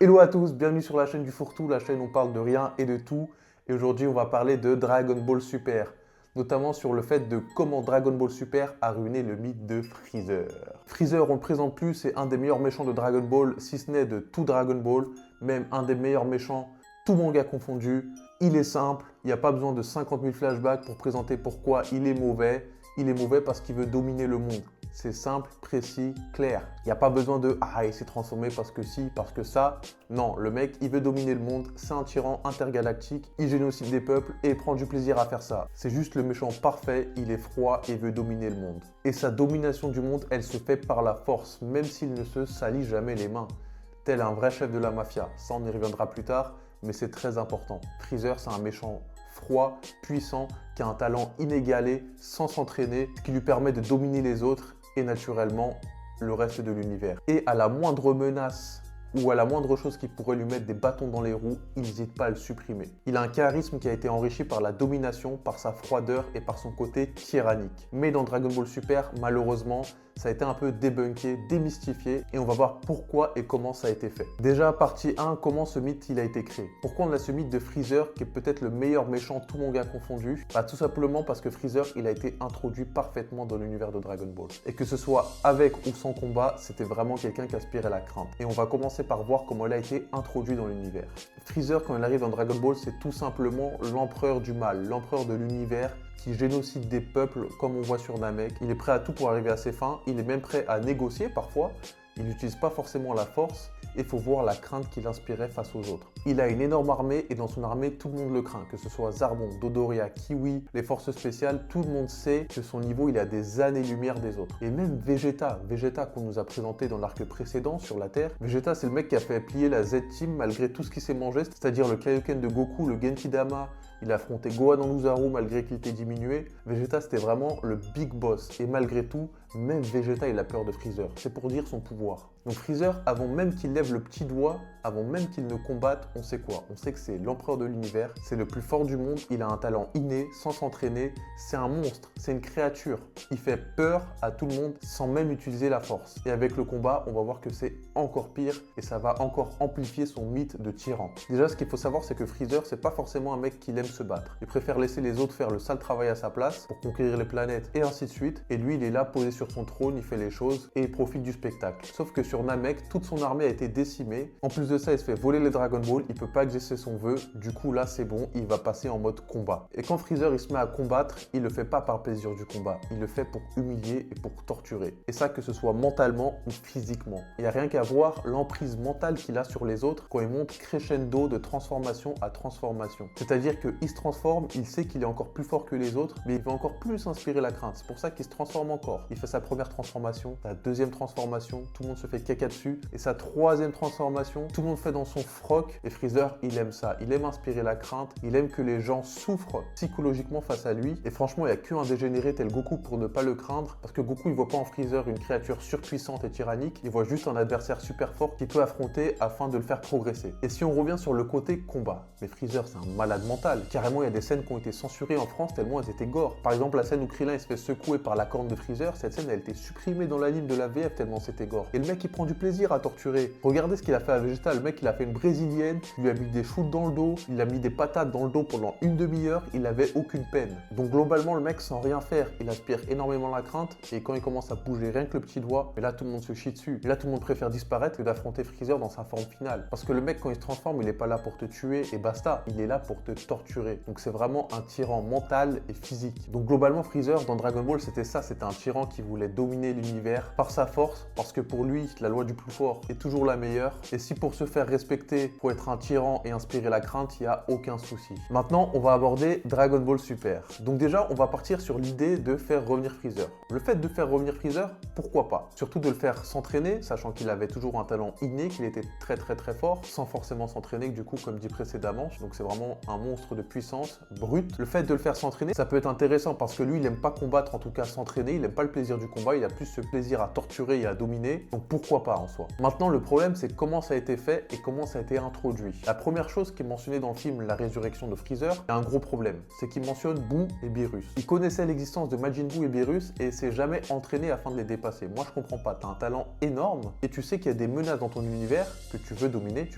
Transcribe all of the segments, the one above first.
Hello à tous, bienvenue sur la chaîne du Fourre-tout, la chaîne où on parle de rien et de tout. Et aujourd'hui, on va parler de Dragon Ball Super, notamment sur le fait de comment Dragon Ball Super a ruiné le mythe de Freezer. Freezer, on le présente plus, c'est un des meilleurs méchants de Dragon Ball, si ce n'est de tout Dragon Ball, même un des meilleurs méchants, tout manga confondu. Il est simple, il n'y a pas besoin de 50 000 flashbacks pour présenter pourquoi il est mauvais. Il est mauvais parce qu'il veut dominer le monde. C'est simple, précis, clair. Il n'y a pas besoin de « Ah, il s'est transformé parce que si, parce que ça ». Non, le mec, il veut dominer le monde. C'est un tyran intergalactique. Il génocide des peuples et il prend du plaisir à faire ça. C'est juste le méchant parfait. Il est froid et veut dominer le monde. Et sa domination du monde, elle se fait par la force, même s'il ne se salit jamais les mains. Tel un vrai chef de la mafia. Ça, on y reviendra plus tard, mais c'est très important. Freezer, c'est un méchant froid, puissant, qui a un talent inégalé, sans s'entraîner, ce qui lui permet de dominer les autres et naturellement le reste de l'univers. Et à la moindre menace ou à la moindre chose qui pourrait lui mettre des bâtons dans les roues, il n'hésite pas à le supprimer. Il a un charisme qui a été enrichi par la domination, par sa froideur et par son côté tyrannique. Mais dans Dragon Ball Super, malheureusement, ça a été un peu débunké, démystifié et on va voir pourquoi et comment ça a été fait. Déjà, partie 1, comment ce mythe il a été créé. Pourquoi on a ce mythe de Freezer qui est peut-être le meilleur méchant tout manga confondu? Tout simplement parce que Freezer il a été introduit parfaitement dans l'univers de Dragon Ball. Et que ce soit avec ou sans combat, c'était vraiment quelqu'un qui aspirait la crainte. Et on va commencer par voir comment il a été introduit dans l'univers. Freezer, quand il arrive dans Dragon Ball, c'est tout simplement l'empereur du mal, l'empereur de l'univers, qui génocide des peuples comme on voit sur Namek. Il est prêt à tout pour arriver à ses fins, il est même prêt à négocier parfois, il n'utilise pas forcément la force et il faut voir la crainte qu'il inspirait face aux autres. Il a une énorme armée et dans son armée, tout le monde le craint, que ce soit Zarbon, Dodoria, Kiwi, les forces spéciales, tout le monde sait que son niveau, il est à des années-lumière des autres. Et même Vegeta qu'on nous a présenté dans l'arc précédent sur la Terre, Vegeta c'est le mec qui a fait plier la Z-Team malgré tout ce qu'il s'est mangé, c'est-à-dire le Kaioken de Goku, le Genki-Dama. Il a affronté Gohan en Uzaru malgré qu'il était diminué. Vegeta, c'était vraiment le big boss. Et malgré tout, même Vegeta, il a peur de Freezer. C'est pour dire son pouvoir. Donc Freezer, avant même qu'il lève le petit doigt, avant même qu'il ne combatte, on sait quoi? On sait que c'est l'empereur de l'univers, c'est le plus fort du monde, il a un talent inné, sans s'entraîner, c'est un monstre, c'est une créature. Il fait peur à tout le monde sans même utiliser la force. Et avec le combat, on va voir que c'est encore pire et ça va encore amplifier son mythe de tyran. Déjà, ce qu'il faut savoir, c'est que Freezer, c'est pas forcément un mec qui aime se battre. Il préfère laisser les autres faire le sale travail à sa place pour conquérir les planètes et ainsi de suite. Et lui, il est là posé sur son trône, il fait les choses et il profite du spectacle. Sauf que sur Namek, toute son armée a été décimée. En plus de ça, il se fait voler les Dragon Ball, il peut pas exercer son vœu. Du coup, là, c'est bon, il va passer en mode combat. Et quand Freezer, il se met à combattre, il le fait pas par plaisir du combat. Il le fait pour humilier et pour torturer. Et ça, que ce soit mentalement ou physiquement. Il n'y a rien qu'à voir l'emprise mentale qu'il a sur les autres quand il monte crescendo de transformation à transformation. C'est-à-dire qu'il se transforme, il sait qu'il est encore plus fort que les autres, mais il veut encore plus inspirer la crainte. C'est pour ça qu'il se transforme encore. Il fait sa première transformation, sa deuxième transformation, tout le monde se fait caca dessus. Et sa troisième transformation, tout le monde fait dans son froc. Et Freezer, il aime ça. Il aime inspirer la crainte. Il aime que les gens souffrent psychologiquement face à lui. Et franchement, il n'y a qu'un dégénéré tel Goku pour ne pas le craindre. Parce que Goku, il voit pas en Freezer une créature surpuissante et tyrannique. Il voit juste un adversaire super fort qu'il peut affronter afin de le faire progresser. Et si on revient sur le côté combat, mais Freezer, c'est un malade mental. Carrément, il y a des scènes qui ont été censurées en France tellement elles étaient gore. Par exemple, la scène où Krillin il se fait secouer par la corne de Freezer, cette scène, elle a été supprimée dans l'anime de la VF tellement c'était gore. Et le mec, il prend du plaisir à torturer. Regardez ce qu'il a fait à Vegeta. Le mec, il a fait une brésilienne, il lui a mis des shoots dans le dos, il a mis des patates dans le dos pendant une demi-heure, il avait aucune peine. Donc globalement, le mec, sans rien faire, il aspire énormément la crainte et quand il commence à bouger rien que le petit doigt, mais là, tout le monde se chie dessus. Et là, tout le monde préfère disparaître que d'affronter Freezer dans sa forme finale. Parce que le mec, quand il se transforme, il est pas là pour te tuer et basta, il est là pour te torturer. Donc c'est vraiment un tyran mental et physique. Donc globalement, Freezer, dans Dragon Ball, c'était ça, c'était un tyran qui voulait dominer l'univers par sa force, parce que pour lui, la loi du plus fort est toujours la meilleure. Et si pour se faire respecter, pour être un tyran et inspirer la crainte, il n'y a aucun souci. Maintenant, on va aborder Dragon Ball Super. Donc déjà, on va partir sur l'idée de faire revenir Freezer. Le fait de faire revenir Freezer, pourquoi pas? Surtout de le faire s'entraîner, sachant qu'il avait toujours un talent inné, qu'il était très fort, sans forcément s'entraîner, du coup, comme dit précédemment. Donc c'est vraiment un monstre de puissance brute. Le fait de le faire s'entraîner, ça peut être intéressant parce que lui, il n'aime pas combattre, en tout cas s'entraîner, il n'aime pas le plaisir du combat, il a plus ce plaisir à torturer et à dominer. Donc pourquoi pourquoi pas en soi. Maintenant, le problème, c'est comment ça a été fait et comment ça a été introduit. La première chose qui est mentionnée dans le film La Résurrection de Freezer, il y a un gros problème. C'est qu'il mentionne Boo et Beerus. Il connaissait l'existence de Majin Buu et Beerus et s'est jamais entraîné afin de les dépasser. Moi, je comprends pas. Tu as un talent énorme et tu sais qu'il y a des menaces dans ton univers que tu veux dominer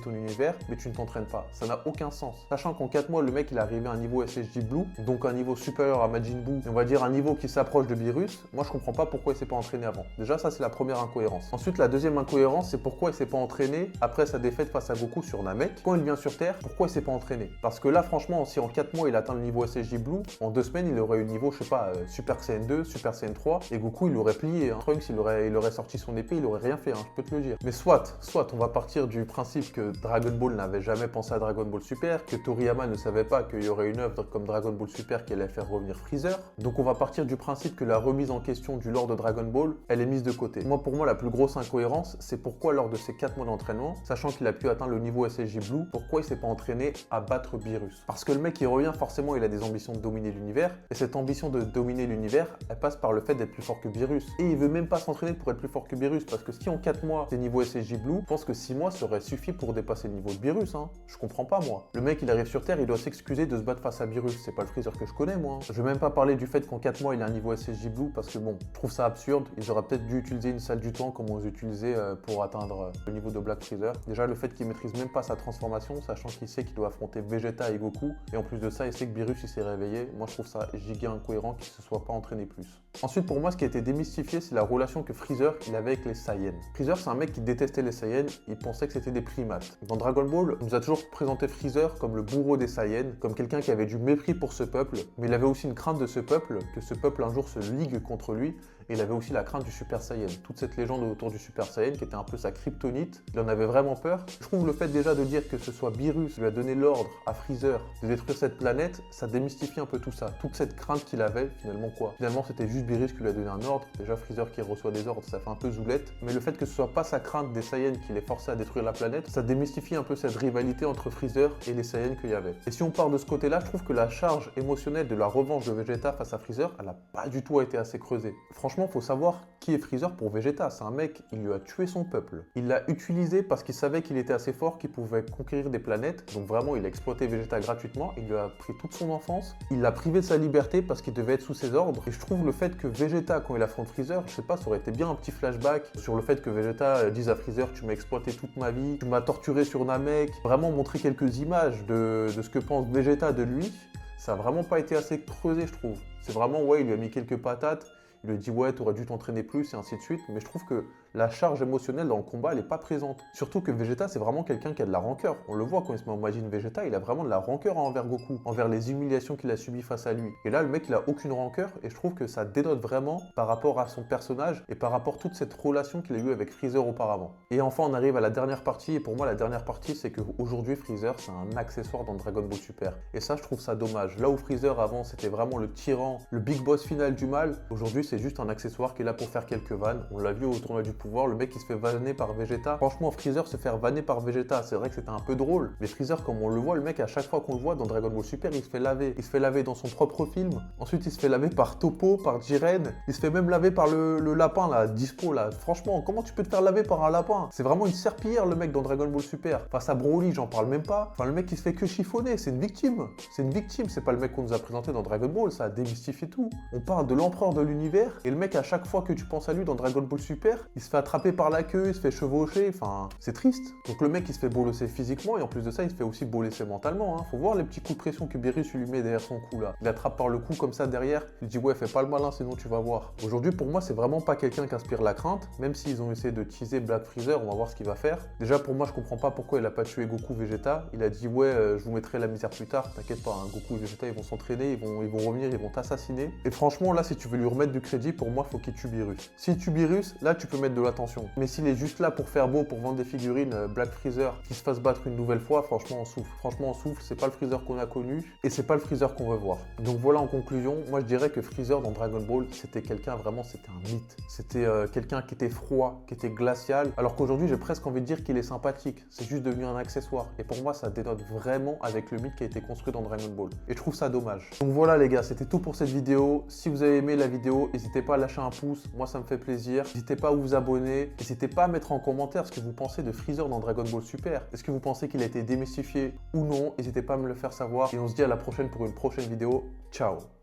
ton univers, mais tu ne t'entraînes pas. Ça n'a aucun sens. Sachant qu'en 4 mois, le mec, il est arrivé à un niveau SSJ Blue, donc un niveau supérieur à Majin Buu, on va dire un niveau qui s'approche de Beerus. Moi, je comprends pas pourquoi il s'est pas entraîné avant. Déjà, ça, c'est la première incohérence. Ensuite, la deuxième incohérence, c'est pourquoi il s'est pas entraîné après sa défaite face à Goku sur Namek. Quand il vient sur Terre, pourquoi il s'est pas entraîné? Parce que là, franchement, si en 4 mois, il atteint le niveau SSJ Blue, en 2 semaines, il aurait eu le niveau, je sais pas, Super Saiyan 2, Super Saiyan 3, et Goku, il aurait plié. Hein. Trunks, il aurait sorti son épée, il aurait rien fait, hein, je peux te le dire. Mais soit, on va partir du principe que Dragon Ball n'avait jamais pensé à Dragon Ball Super, que Toriyama ne savait pas qu'il y aurait une œuvre comme Dragon Ball Super qui allait faire revenir Freezer. Donc on va partir du principe que la remise en question du lore de Dragon Ball, elle est mise de côté. Pour moi, la plus grosse incohérence, c'est pourquoi lors de ces 4 mois d'entraînement, sachant qu'il a pu atteindre le niveau SSJ Blue, pourquoi il s'est pas entraîné à battre Beerus? Parce que le mec, il revient, forcément, il a des ambitions de dominer l'univers, et cette ambition de dominer l'univers, elle passe par le fait d'être plus fort que Beerus. Et il veut même pas s'entraîner pour être plus fort que Beerus, parce que si en 4 mois, c'est niveau SSJ Blue, je pense que 6 mois, ça aurait suffi pour dépasser le niveau de Beerus, hein. Je comprends pas, moi. Le mec, il arrive sur Terre, il doit s'excuser de se battre face à Beerus. C'est pas le Freezer que je connais, moi. Je vais même pas parler du fait qu'en 4 mois, il a un niveau SSJ Blue, parce que bon, je trouve ça absurde. Ils auraient peut-être dû utiliser une salle du temps comme on les utilisait pour atteindre le niveau de Black Freezer. Déjà, le fait qu'il maîtrise même pas sa transformation, sachant qu'il sait qu'il doit affronter Vegeta et Goku, et en plus de ça, il sait que Beerus, il s'est réveillé. Moi, je trouve ça giga incohérent qu'il se soit pas entraîné plus. Ensuite, pour moi, ce qui a été démystifié, c'est la relation que Freezer il avait avec les Saiyans. Freezer, c'est un mec qui détestait les Saiyans, il pensait que c'était des primates. Dans Dragon Ball, on nous a toujours présenté Freezer comme le bourreau des Saiyans, comme quelqu'un qui avait du mépris pour ce peuple, mais il avait aussi une crainte de ce peuple, que ce peuple un jour se ligue contre lui, et il avait aussi la crainte du Super Saiyan. Toute cette légende autour du Super Saiyan qui était un peu sa kryptonite, il en avait vraiment peur. Je trouve le fait déjà de dire que ce soit Beerus qui lui a donné l'ordre à Freezer de détruire cette planète, ça démystifie un peu tout ça. Toute cette crainte qu'il avait, finalement quoi? Finalement c'était juste Beerus qui lui a donné un ordre. Déjà Freezer qui reçoit des ordres, ça fait un peu zoulette. Mais le fait que ce soit pas sa crainte des Saiyans qui l'ait forcé à détruire la planète, ça démystifie un peu cette rivalité entre Freezer et les Saiyans qu'il y avait. Et si on part de ce côté-là, je trouve que la charge émotionnelle de la revanche de Vegeta face à Freezer, elle a pas du tout été assez creusée. Franchement, faut savoir qui est Freezer pour Vegeta. C'est un mec, il lui a tué son peuple. Il l'a utilisé parce qu'il savait qu'il était assez fort, qu'il pouvait conquérir des planètes. Donc vraiment, il a exploité Vegeta gratuitement. Il lui a pris toute son enfance. Il l'a privé de sa liberté parce qu'il devait être sous ses ordres. Et je trouve le fait que Vegeta, quand il affronte Freezer, je sais pas, ça aurait été bien un petit flashback sur le fait que Vegeta dise à Freezer, tu m'as exploité toute ma vie, tu m'as torturé sur Namek. Vraiment montrer quelques images de ce que pense Vegeta de lui. Ça a vraiment pas été assez creusé, je trouve. C'est vraiment, ouais, il lui a mis quelques patates. Il lui dit ouais, t'aurais dû t'entraîner plus et ainsi de suite, mais je trouve que la charge émotionnelle dans le combat, elle n'est pas présente. Surtout que Vegeta, c'est vraiment quelqu'un qui a de la rancœur. On le voit quand il se met en Majin Vegeta, il a vraiment de la rancœur envers Goku, envers les humiliations qu'il a subies face à lui. Et là, le mec, il a aucune rancœur et je trouve que ça dénote vraiment par rapport à son personnage et par rapport à toute cette relation qu'il a eue avec Freezer auparavant. Et enfin, on arrive à la dernière partie et pour moi, la dernière partie, c'est qu'aujourd'hui, Freezer, c'est un accessoire dans Dragon Ball Super. Et ça, je trouve ça dommage. Là où Freezer, avant, c'était vraiment le tyran, le big boss final du mal, aujourd'hui, c'est juste un accessoire qui est là pour faire quelques vannes. On l'a vu au tournoi du pouvoir, le mec qui se fait vanner par Vegeta. Franchement, Freezer se faire vanner par Vegeta, c'est vrai que c'était un peu drôle. Mais Freezer, comme on le voit, le mec, à chaque fois qu'on le voit dans Dragon Ball Super, il se fait laver. Il se fait laver dans son propre film. Ensuite, il se fait laver par Toppo, par Jiren. Il se fait même laver par le lapin, là, Dispo, là. Franchement, comment tu peux te faire laver par un lapin? C'est vraiment une serpillière, le mec, dans Dragon Ball Super. Face à Broly, j'en parle même pas. Enfin, le mec, il se fait que chiffonner. C'est une victime. C'est une victime. C'est pas le mec qu'on nous a présenté dans Dragon Ball. Ça a démystifié tout. On parle de l'empereur de l'univers. Et le mec, à chaque fois que tu penses à lui dans Dragon Ball Super, il se fait attraper par la queue, il se fait chevaucher, enfin, c'est triste. Donc le mec, il se fait bolosser physiquement et en plus de ça, il se fait aussi bolosser mentalement. Hein. Faut voir les petits coups de pression que Beerus lui met derrière son cou là. Il attrape par le cou comme ça derrière, il dit ouais, fais pas le malin sinon tu vas voir. Aujourd'hui, pour moi, c'est vraiment pas quelqu'un qui inspire la crainte, même s'ils ont essayé de teaser Black Freezer, on va voir ce qu'il va faire. Déjà, pour moi, je comprends pas pourquoi il a pas tué Goku Vegeta. Il a dit ouais, je vous mettrai la misère plus tard, t'inquiète pas, hein. Goku et Vegeta, ils vont s'entraîner, ils vont revenir, ils vont t'assassiner. Et franchement, là, si tu veux lui remettre du crédit, pour moi, faut qu'il tue Beerus. Si tu Beerus, là, tu peux mettre de l'attention. Mais s'il est juste là pour faire beau, pour vendre des figurines Black Freezer qui se fasse battre une nouvelle fois, franchement on souffle. Franchement on souffle, c'est pas le Freezer qu'on a connu et c'est pas le Freezer qu'on veut voir. Donc voilà, en conclusion, moi je dirais que Freezer dans Dragon Ball, c'était quelqu'un vraiment, c'était un mythe. C'était quelqu'un qui était froid, qui était glacial, alors qu'aujourd'hui j'ai presque envie de dire qu'il est sympathique. C'est juste devenu un accessoire. Et pour moi ça dénote vraiment avec le mythe qui a été construit dans Dragon Ball. Et je trouve ça dommage. Donc voilà les gars, c'était tout pour cette vidéo. Si vous avez aimé la vidéo, n'hésitez pas à lâcher un pouce, moi ça me fait plaisir. N'hésitez pas à vous abonner abonner. N'hésitez pas à mettre en commentaire ce que vous pensez de Freezer dans Dragon Ball Super. Est-ce que vous pensez qu'il a été démystifié ou non? N'hésitez pas à me le faire savoir. Et on se dit à la prochaine pour une prochaine vidéo. Ciao!